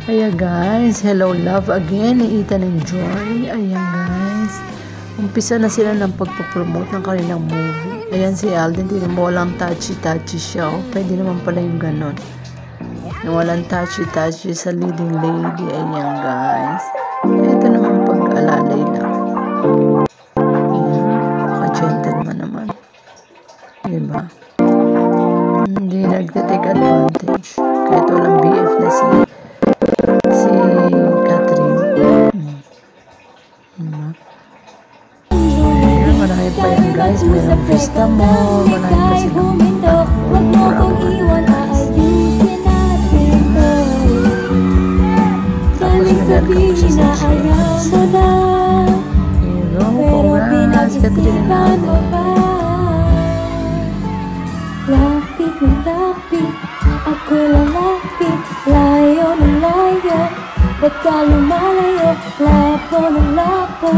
Ayan guys, hello love again ni Ethan and Joy. Ayan guys, umpisa na sila ng pagpapromote ng kanilang movie. Ayan si Alden, hindi mo walang touchy-touchy siya. Oh. Pwede naman pala yung ganon. Yung walang touchy-touchy sa leading lady. Ayan guys. Ito naman pag-alalay lang. Ayan, ka-gentleman naman. Diba? Hindi nagtitake advantage. Kahit walang BF na si Catherine. Ayan, marami pa yan guys. Mayroong Vista Mall. Marami pa silang tapos nag-welcome siya sa Chefs. Hero, congrats, Catherine and Alden. Lapit na lapit, ako'y lalapit, layo na layo, ba't ka lumalayo, lapo na lapo.